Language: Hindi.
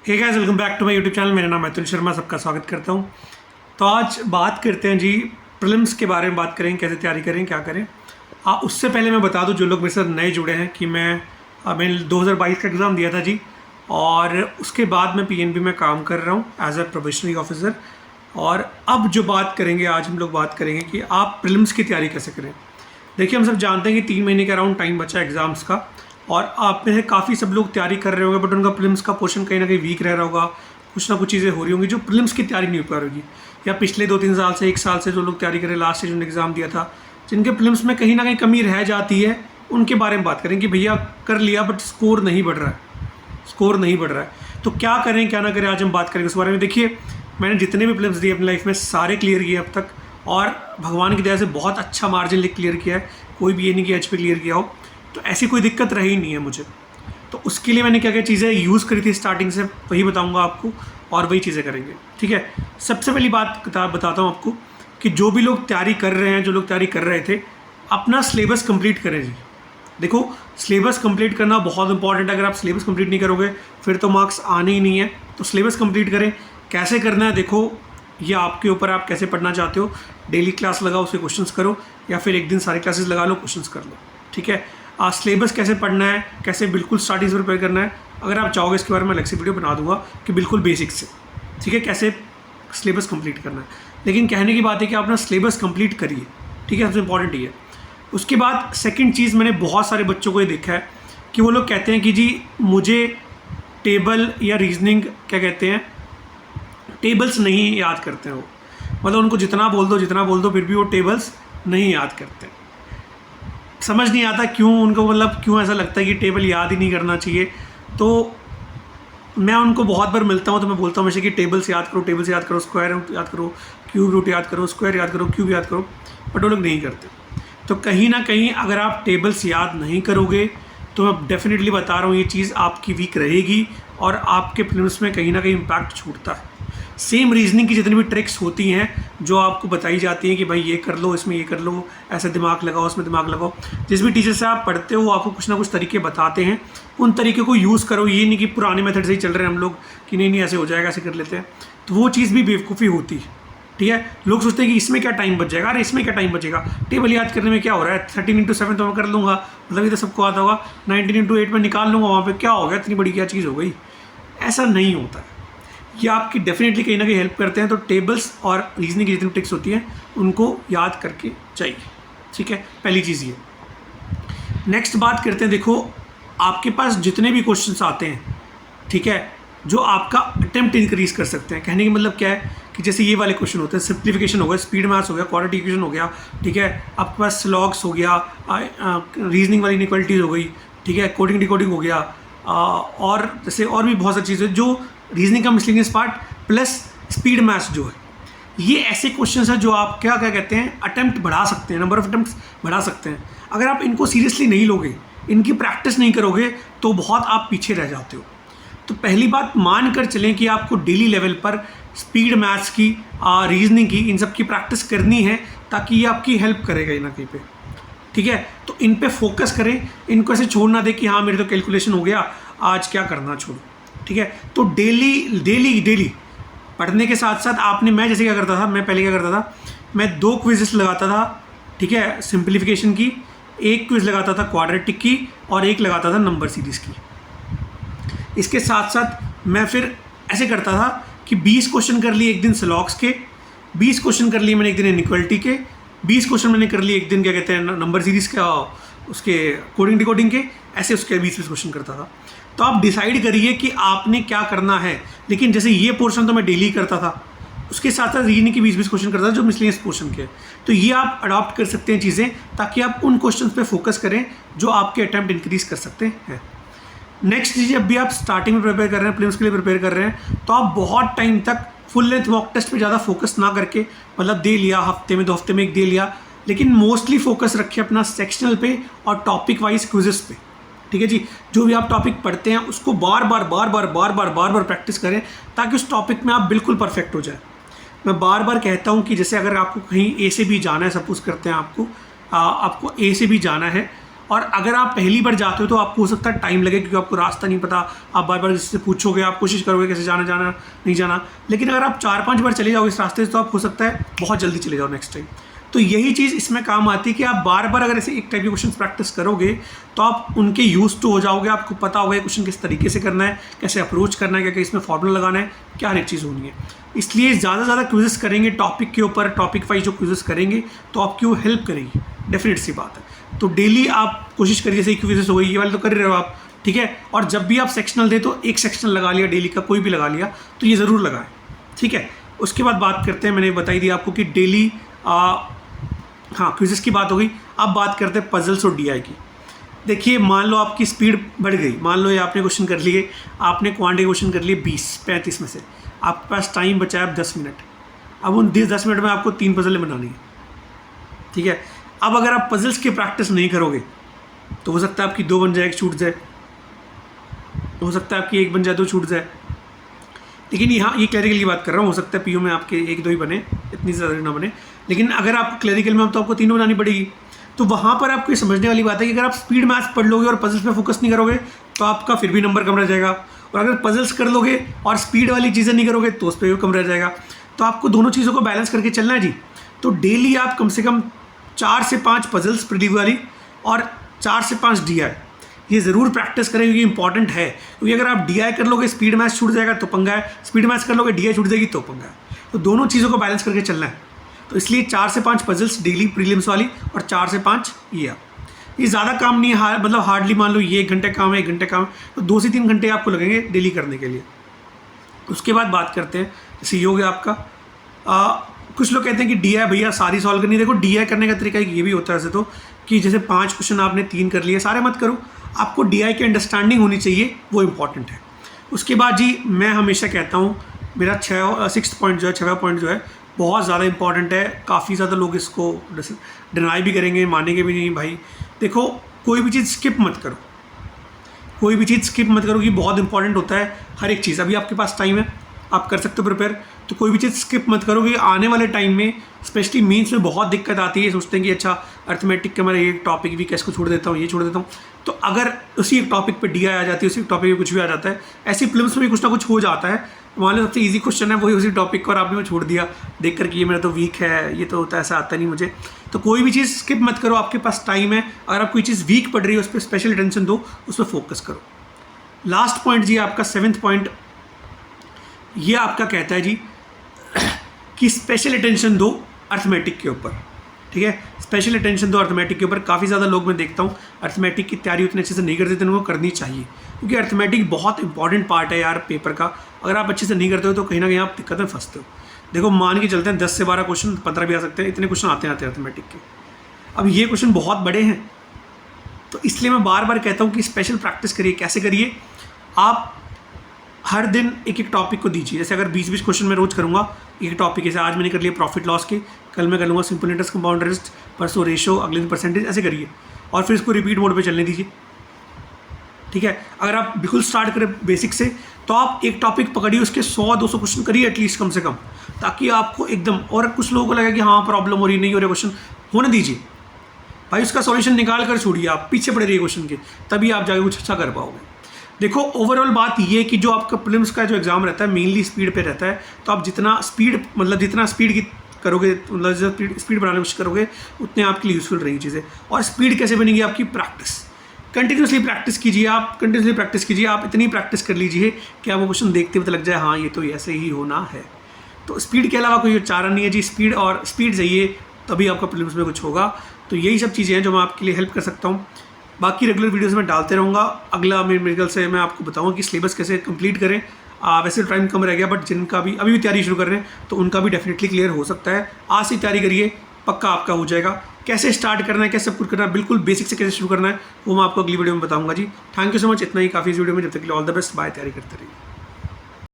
Hey guys, welcome back to my YouTube channel. मेरा नाम है अतुल शर्मा, सबका स्वागत करता हूं। तो आज बात करते हैं जी प्रीलिम्स के बारे में। बात करें कैसे तैयारी करें, क्या करें। उससे पहले मैं बता दूं जो लोग मेरे साथ नए जुड़े हैं कि मैंने 2022 का एग्ज़ाम दिया था जी, और उसके बाद मैं पीएनबी में काम कर रहा हूँ एज ए प्रोबेशनरी ऑफिसर। और अब जो बात करेंगे, आज हम लोग बात करेंगे कि आप प्रीलिम्स की तैयारी कैसे करें। देखिए, हम सब जानते हैं कि 3 महीने के अराउंड टाइम बचा है एग्ज़ाम्स का, और आप में से काफ़ी सब लोग तैयारी कर रहे होंगे, बट उनका प्रीलिम्स का पोर्शन कहीं ना कहीं वीक रह रहा होगा। कुछ ना कुछ चीज़ें हो रही होंगी जो प्रीलिम्स की तैयारी नहीं हो पा रही होगी, या पिछले 2-3 साल से, 1 साल से जो लोग तैयारी कर रहे, लास्ट से जिन्होंने एग्ज़ाम दिया था, जिनके प्रीलिम्स में कहीं ना कहीं कमी रह जाती है, उनके बारे में बात करें कि भैया कर लिया बट स्कोर नहीं बढ़ रहा है। तो क्या करें क्या ना करें, आज हम बात करेंगे उस बारे में। देखिए, मैंने जितने भी प्रीलिम्स दिए अपनी लाइफ में सारे क्लियर किए अब तक, और भगवान की दया से बहुत अच्छा मार्जिन लेकर क्लियर किया है। कोई भी ये नहीं कि एच पे क्लियर किया हो, तो ऐसी कोई दिक्कत रही नहीं है मुझे। तो उसके लिए मैंने क्या क्या चीज़ें यूज़ करी थी स्टार्टिंग से, वही बताऊंगा आपको, और वही चीज़ें करेंगे। ठीक है, सबसे पहली बात बताता हूँ आपको कि जो भी लोग तैयारी कर रहे हैं, जो लोग तैयारी कर रहे थे, अपना सिलेबस कंप्लीट करें जी। देखो, सिलेबस कंप्लीट करना बहुत इंपॉर्टेंट है। अगर आप सिलेबस कंप्लीट नहीं करोगे फिर तो मार्क्स आने ही नहीं है। तो सिलेबस कंप्लीट करें। कैसे करना है देखो, ये आपके ऊपर, आप कैसे पढ़ना चाहते हो। डेली क्लास लगाओ, उसके क्वेश्चंस करो, या फिर एक दिन सारी क्लासेस लगा लो, क्वेश्चंस कर लो। ठीक है, सिलेबस कैसे पढ़ना है, कैसे बिल्कुल स्टार्टिंग से प्रिपेयर करना है, अगर आप चाहोगे इसके बारे में अलग से वीडियो बना दूंगा कि बिल्कुल बेसिक से। ठीक है, कैसे सिलेबस कंप्लीट करना है। लेकिन कहने की बात है कि आप अपना सिलेबस कंप्लीट करिए। ठीक है, सबसे इंपॉर्टेंट ये है। उसके बाद सेकंड चीज़, मैंने बहुत सारे बच्चों को ये देखा है कि वो लोग कहते हैं कि जी मुझे टेबल या रीजनिंग, क्या कहते हैं, टेबल्स नहीं याद करते हैं वो। मतलब उनको जितना बोल दो फिर भी वो टेबल्स नहीं याद करते। समझ नहीं आता क्यों उनको, मतलब क्यों ऐसा लगता है कि टेबल याद ही नहीं करना चाहिए। तो मैं उनको बहुत बार मिलता हूँ तो मैं बोलता हूँ हमेशा कि टेबल्स याद करो, स्क्वायर रूट याद करो, क्यूब रूट याद करो, स्क्वायर याद करो, क्यूब याद करो, बट वो लोग नहीं करते। तो कहीं ना कहीं अगर आप टेबल्स याद नहीं करोगे तो मैं डेफिनेटली बता रहा हूँ ये चीज़ आपकी वीक रहेगी, और आपके प्रीलिम्स में कहीं ना कहीं इम्पैक्ट छूटता है। सेम रीजनिंग की जितनी भी ट्रिक्स होती हैं जो आपको बताई जाती हैं कि भाई ये कर लो, इसमें ये कर लो, ऐसे दिमाग लगाओ, उसमें दिमाग लगाओ, जिस भी टीचर से आप पढ़ते हो वो आपको कुछ ना कुछ तरीके बताते हैं, उन तरीके को यूज़ करो। ये नहीं कि पुराने मेथड से ही चल रहे हैं हम लोग कि नहीं ऐसे हो जाएगा, ऐसे कर लेते हैं, तो वो चीज़ भी बेवकूफ़ी होती है। ठीक है, लोग सोचते हैं कि इसमें क्या टाइम बच जाएगा, अरे इसमें क्या टाइम बचेगा, टेबल याद करने में क्या हो रहा है, 13x7 तो मैं कर लूँगा, मतलब ये तो सबको आता होगा, 19x8 में निकाल लूँगा, वहाँ पे क्या हो गया, इतनी बड़ी क्या चीज़ हो गई। ऐसा नहीं होता है। ये आपकी डेफिनेटली कहीं ना कहीं हेल्प करते हैं। तो टेबल्स और रीजनिंग की जितनी ट्रिक्स होती हैं उनको याद करके चाहिए। ठीक है, पहली चीज़ ये। नेक्स्ट बात करते हैं, देखो आपके पास जितने भी क्वेश्चंस आते हैं, ठीक है, जो आपका अटेम्प्ट इंक्रीज कर सकते हैं। कहने का मतलब क्या है कि जैसे ये वाले क्वेश्चन होते हैं, सिंप्लीफिकेशन हो गया, स्पीड मैथ्स हो गया, क्वाड्रेटिक इक्वेशन हो गया, ठीक है, आपके पास स्लॉग्स हो गया, रीजनिंग वाली इनइक्वालिटीज हो गई, ठीक है, कोडिंग डिकोडिंग हो गया, और जैसे और भी बहुत सारी चीज़ें जो रीजनिंग का miscellaneous part plus speed maths जो है, ये ऐसे क्वेश्चंस हैं जो आप क्या कहते हैं, अटेम्प्ट बढ़ा सकते हैं, नंबर ऑफ अटेम्प्ट्स बढ़ा सकते हैं। अगर आप इनको सीरियसली नहीं लोगे, इनकी प्रैक्टिस नहीं करोगे, तो बहुत आप पीछे रह जाते हो। तो पहली बात मान कर चलें कि आपको डेली लेवल पर स्पीड मैथ्स की, रीजनिंग की, इन सब की प्रैक्टिस करनी है, ताकि ये आपकी हेल्प करेगा ना कहीं पे। ठीक है, तो इन पे फोकस करें, इनको ऐसे छोड़ ना दे कि हाँ मेरे तो कैलकुलेशन हो गया, आज क्या करना छोड़ो। ठीक है, तो डेली पढ़ने के साथ साथ मैं जैसे क्या करता था, मैं पहले क्या करता था, मैं 2 क्विजेस लगाता था। ठीक है, सिंप्लीफिकेशन की, 1 क्विज लगाता था क्वाड्रेटिक की, और 1 लगाता था नंबर सीरीज की। इसके साथ साथ मैं फिर ऐसे करता था कि 20 क्वेश्चन कर लिए एक दिन स्लॉग्स के, 20 क्वेश्चन कर लिए मैंने एक दिन इनइक्वालिटी के, 20 क्वेश्चन मैंने कर लिए एक दिन क्या कहते हैं नंबर सीरीज का, उसके कोडिंग डिकोडिंग के, ऐसे उसके 20 क्वेश्चन करता था। तो आप डिसाइड करिए कि आपने क्या करना है। लेकिन जैसे ये पोर्शन तो मैं डेली करता था, उसके साथ साथ रीजनिंग की 20-20 क्वेश्चन करता था जो मिसलेनियस पोर्शन के। तो ये आप अडॉप्ट कर सकते हैं चीज़ें, ताकि आप उन क्वेश्चन पे फोकस करें जो आपके अटैम्प्ट इंक्रीज कर सकते हैं। नेक्स्ट चीज़, जब भी आप स्टार्टिंग में प्रिपेयर कर रहे हैं, प्रीलिम्स के लिए प्रिपेयर कर रहे हैं, तो आप बहुत टाइम तक फुल लेंथ मॉक टेस्ट पे ज़्यादा फोकस ना करके, मतलब दे लिया हफ्ते में 2 हफ्ते में 1 दे लिया, लेकिन मोस्टली फोकस रखिए अपना सेक्शनल पे और टॉपिक वाइज क्विजेस पे। ठीक है जी, जो भी आप टॉपिक पढ़ते हैं उसको बार बार प्रैक्टिस करें, ताकि उस टॉपिक में आप बिल्कुल परफेक्ट हो जाए। मैं बार बार कहता हूँ कि जैसे अगर आपको कहीं ए से बी जाना है, सपोज करते हैं आपको ए से बी जाना है, और अगर आप पहली बार जाते हो तो आपको हो सकता है टाइम लगे, क्योंकि आपको रास्ता नहीं पता, आप बार बार किसी से पूछोगे, आप कोशिश करोगे कैसे जाना नहीं जाना। लेकिन अगर आप 4-5 बार चले जाओगे इस रास्ते से तो आप हो सकता है बहुत जल्दी चले जाओ नेक्स्ट टाइम। तो यही चीज़ इसमें काम आती है कि आप बार बार अगर ऐसे एक टाइप के क्वेश्चन प्रैक्टिस करोगे तो आप उनके यूज टू हो जाओगे, आपको पता होगा क्वेश्चन किस तरीके से करना है, कैसे अप्रोच करना है, क्या क्या इसमें फॉर्मूला लगाना है, क्या हर एक चीज़ होनी है। इसलिए ज़्यादा से ज़्यादा क्विजेस करेंगे टॉपिक के ऊपर, टॉपिक वाइज जो क्विजेस करेंगे तो आपकी वो हेल्प करेगी, डेफिनेट सी बात है। तो डेली आप कोशिश करिए, जैसे क्विजेस हो गई ये वाले तो कर रहे हो आप, ठीक है। और जब भी आप सेक्शनल दे तो एक सेक्शनल लगा लिया डेली का, कोई भी लगा लिया तो ये ज़रूर लगाएं, ठीक है। उसके बाद बात करते हैं, मैंने बताई दी आपको कि डेली हाँ क्विजेस की बात हो गई। अब बात करते हैं पजल्स और डीआई की। देखिए मान लो आपकी स्पीड बढ़ गई, मान लो ये आपने क्वेश्चन कर लिए, आपने क्वांटिटी क्वेश्चन कर लिए 20-35 में से, आपके पास टाइम बचा है 10 मिनट। अब उन 10 मिनट में आपको 3 पजलें बनानी है, ठीक है। अब अगर आप पजल्स की प्रैक्टिस नहीं करोगे तो हो सकता है आपकी 2 बन जाए, 1 छूट जाए, हो सकता है आपकी 1 बन जाए, 2 छूट जाए। लेकिन यहाँ ये क्लैरिकल की बात कर रहा हूँ, हो सकता है पीओ में आपके 1-2 ही बने, इतनी ज़्यादा ना बने। लेकिन अगर आप क्लैरिकल में हो तो आपको 3 बनानी पड़ेगी। तो वहाँ पर आपको ये समझने वाली बात है कि अगर आप स्पीड मैथ्स पढ़ लोगे और पजल्स पे फोकस नहीं करोगे तो आपका फिर भी नंबर कम रह जाएगा, और अगर पजल्स कर लोगे और स्पीड वाली चीज़ें नहीं करोगे तो उस पर भी कम रह जाएगा। तो आपको दोनों चीज़ों को बैलेंस करके चलना है जी। तो डेली आप कम से कम 4 से 5 पजल्स प्रीलिव वाली और 4 से 5 डीआई ये ज़रूर प्रैक्टिस करें, क्योंकि इंपॉर्टेंट है। क्योंकि अगर आप डीआई कर लोगे स्पीड मैथ्स छूट जाएगा तो पंगा है, स्पीड मैथ्स कर लोगे डीआई छूट जाएगी तो पंगा है। तो दोनों चीज़ों को बैलेंस करके चलना है। तो इसलिए 4 से 5 पजल्स डेली प्रीलिम्स वाली और 4 से 5 ये ज़्यादा काम नहीं है, मतलब हार्डली मान लो ये 1 घंटे काम है, 1 घंटे काम है, तो 2 से 3 घंटे आपको लगेंगे डेली करने के लिए। उसके बाद बात करते हैं, जैसे ये हो गया आपका कुछ लोग कहते हैं कि डीआई भैया सारी सॉल्व करनी। देखो डीआई करने का तरीका ये भी होता है वैसे तो, कि जैसे 5 क्वेश्चन आपने 3 कर लिए, सारे मत करो, आपको डीआई की अंडरस्टैंडिंग होनी चाहिए, वो इंपॉर्टेंट है। उसके बाद जी मैं हमेशा कहता हूँ मेरा 6 पॉइंट जो है, 6वां पॉइंट जो है बहुत ज़्यादा इंपॉर्टेंट है। काफ़ी ज़्यादा लोग इसको डिनाई भी करेंगे, मानेंगे भी नहीं। भाई देखो कोई भी चीज़ स्किप मत करो, कोई भी चीज़ स्किप मत करो, कि बहुत इंपॉर्टेंट होता है हर एक चीज़। अभी आपके पास टाइम है, आप कर सकते हो प्रिपेयर, तो कोई भी चीज़ स्किप मत करो, कि आने वाले टाइम में स्पेशली मीन्स में बहुत दिक्कत आती है। सोचते हैं कि अच्छा अर्थमेटिक का मेरा ये टॉपिक भी कैसे छोड़ देता हूँ, ये छोड़ देता हूँ। तो अगर उसी एक टॉपिक पे डीआई आ जाती है, उसी टॉपिक पे कुछ भी आ जाता है, ऐसी फिल्म्स में भी कुछ ना कुछ हो जाता है। मान लो सबसे इजी क्वेश्चन है वही उसी टॉपिक को और आपने वो छोड़ दिया देख कर कि ये मेरा तो वीक है, ये तो होता है, ऐसा आता नहीं मुझे। तो कोई भी चीज़ स्किप मत करो, आपके पास टाइम है। अगर आप कोई चीज़ वीक पढ़ रही है उस पर स्पेशल अटेंशन दो, उस पर फोकस करो। लास्ट पॉइंट जी आपका 7th पॉइंट, ये आपका कहता है जी कि स्पेशल अटेंशन दो अर्थमेटिक के ऊपर, ठीक है। स्पेशल अटेंशन दो अर्थमेटिक के ऊपर। काफ़ी ज़्यादा लोग मैं देखता हूँ अर्थमेटिक की तैयारी उतने अच्छे से नहीं करते, तो उनको करनी चाहिए, क्योंकि अर्थमेटिक बहुत इंपॉर्टेंट पार्ट है यार पेपर का। अगर आप अच्छे से नहीं करते हो तो कहीं ना कहीं आप दिक्कत में फंसते हो। देखो मान के चलते हैं 10 से 12 क्वेश्चन, 15 भी आ सकते हैं, इतने क्वेश्चन आते हैं अर्थमेटिक के। अब ये क्वेश्चन बहुत बड़े हैं, तो इसलिए मैं बार बार कहता हूँ कि स्पेशल प्रैक्टिस करिए। कैसे करिए? आप हर दिन एक एक टॉपिक को दीजिए। जैसे अगर 20-20 क्वेश्चन मैं रोज़ करूँगा एक टॉपिक, जैसे आज मैंने कर लिया प्रॉफिट लॉस के, कल मैं कर लूँगा सिंपल इंटरेस्ट कंपाउंड इंटरेस्ट, परसों रेशो, अगले दिन परसेंटेज, ऐसे करिए और फिर इसको रिपीट मोड पे चलने दीजिए, ठीक है। अगर आप बिल्कुल स्टार्ट करें बेसिक से तो आप एक टॉपिक पकड़िए, उसके 100-200 क्वेश्चन करिए एटलीस्ट कम से कम, ताकि आपको एकदम, और कुछ लोगों को लगे कि हाँ प्रॉब्लम हो रही, नहीं हो रहा क्वेश्चन, होने दीजिए भाई, उसका सॉल्यूशन निकाल कर छोड़िए, आप पीछे पड़े रहिए क्वेश्चन के, तभी आप जाके कुछ अच्छा कर पाओगे। देखो ओवरऑल बात ये कि जो आपका प्रीलिम्स का जो एग्ज़ाम रहता है मेनली स्पीड पे रहता है, तो आप जितना स्पीड की करोगे, मतलब स्पीड बढ़ाने की कोशिश करोगे, उतने आपके लिए यूज़फुल रहेंगी चीज़ें। और स्पीड कैसे बनेगी? आपकी प्रैक्टिस, कंटिन्यूसली प्रैक्टिस कीजिए आप इतनी प्रैक्टिस कर लीजिए कि आपको क्वेश्चन देखते हुए लग जाए हाँ ये तो ऐसे ही होना है। तो स्पीड के अलावा कोई चारा नहीं है जी, स्पीड चाहिए तभी आपका प्रीलिम्स में कुछ होगा। तो यही सब चीज़ें हैं जो मैं आपके लिए हेल्प कर सकता हूँ। बाकी रेगुलर वीडियोस में डालते रहूँगा। अगला मेरे ख्याल से मैं आपको बताऊँगा कि सिलेबस कैसे कंप्लीट करें। वैसे टाइम कम रह गया, बट जिनका भी अभी तैयारी शुरू कर रहे हैं तो उनका भी डेफिनेटली क्लियर हो सकता है। आज से तैयारी करिए, पक्का आपका हो जाएगा। कैसे स्टार्ट करना है, कैसे सब कुछ करना है, बिल्कुल बेसिक से कैसे शुरू करना है, वो मैं आपको अगली वीडियो में बताऊँगा जी। थैंक यू सो मच, इतना ही काफ़ी इस वीडियो में। जब तक के लिए ऑल द बेस्ट, बाय। तैयारी करते रहिए।